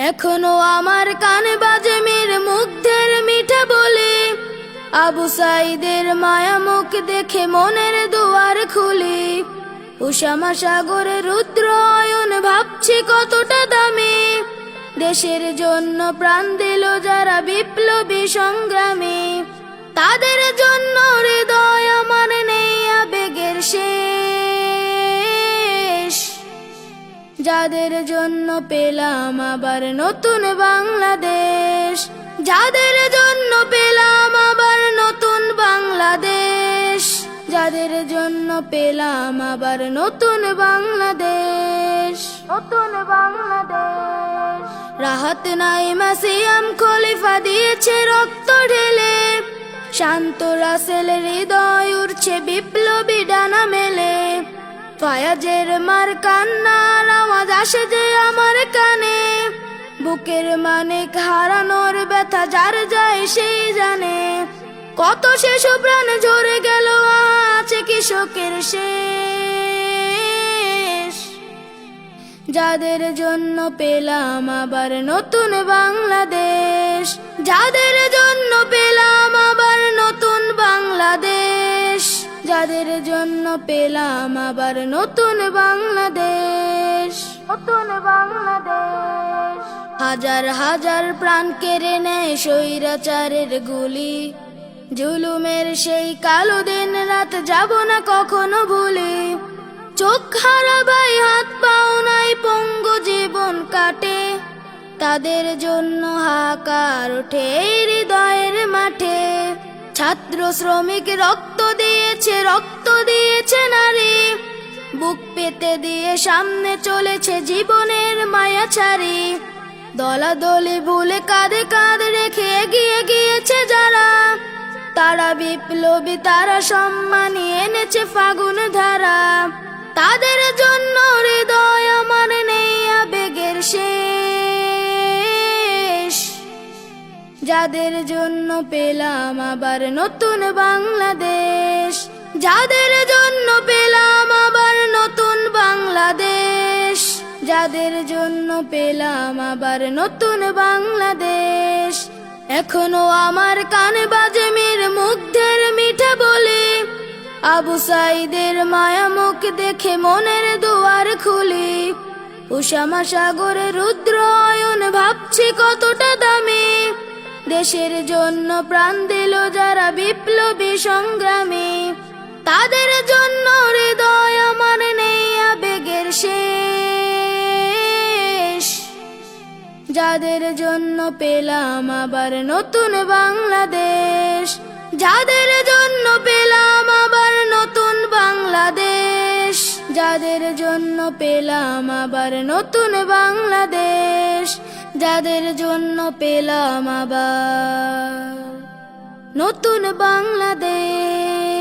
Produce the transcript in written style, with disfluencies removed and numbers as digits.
এখনো আমার কানে বাজে মীর মুগ্ধের মিঠা বলে, আবু সাইদের মায়া মুখ দেখে মনের দুয়ার খুলি। উষামা সাগরে রুদ্র অয়ন ভাবছি কতটা দামি, দেশের জন্য প্রাণ দিল যারা বিপ্লবী সংগ্রামী। তাদের জন্য হৃদয় আমার নেই আবেগের শেষ, যাদের জন্য পেলাম আবার নতুন বাংলাদেশ, যাদের জন্য পেলাম আবার নতুন বাংলাদেশ, যাদের জন্য পেলাম আবার নতুন বাংলাদেশ, নতুন বাংলাদেশ। রাহাত নাইমা সিয়াম খলিফা দিয়েছে রক্ত ঢেলে, শান্ত রাসেল হৃদয় উড়ছে বিপ্লবী ডানা মেলে। ফায়াজের মার কান্নার আওয়াজ আসে যে আমার কানে, বুকের মানিক হারানোর ব্যথা যার যায় সেই জানে। কত শিশু প্রাণ ঝরে গেল আছে কৃষকের শেষ, যাদের জন্য পেলাম আবার নতুন বাংলাদেশ, যাদের জন্য পেলাম আবার নতুন বাংলাদেশ, যাদের জন্য পেলাম আবার নতুন বাংলাদেশ, নতুন বাংলাদেশ। হাজার হাজার প্রাণ কেড়ে নেয় স্বৈরাচারের গুলি, জুলুমের সেই কালো দিন রাত যাব না কখনো ভুলি। চোখ হারাবাই হাত পাও নাই পঙ্গু জীবন কাটে, তাদের জন্য হাহাকার ওঠে হৃদয়ের মাঠে। ছাত্র শ্রমিক রক্ত দিয়েছে নারী, বুক পেতে দিয়ে সামনে চলেছে জীবনের মায়া ছাড়ি। দলাদলি ভুলে কাঁধে কাঁধ রেখে এগিয়ে গিয়েছে যারা, তারা বিপ্লবী তারা সম্মানী এনেছে ফাগুন ধারা। তাদের জন্য হৃদয় আমার নেই আবেগের শেষ, যাদের জন্য পেলাম আবার নতুন বাংলাদেশ, যাদের জন্য পেলাম আবার নতুন বাংলাদেশ, যাদের জন্য পেলাম আবার নতুন বাংলাদেশ। এখনো আমার কানে বাজে মীর মুগ্ধের মিঠা বলে, আবু সাইদের মায়া মুখ দেখে মনের দুয়ার খুলি। উষামা সাগরে রুদ্র অয়ন ভাবছি কতটা দামি, দেশের জন্য প্রাণ দিল যারা বিপ্লবী সংগ্রামী। তাদের জন্য হৃদয় আমার নেই আবেগের শেষ, যাদের জন্য পেলাম আবার নতুন বাংলাদেশ, যাদের জন্য পেলাম আবার নতুন বাংলাদেশ, যাদের জন্য পেলাম আবার নতুন বাংলাদেশ, যাদের জন্য পেলাম আবার নতুন বাংলাদেশ।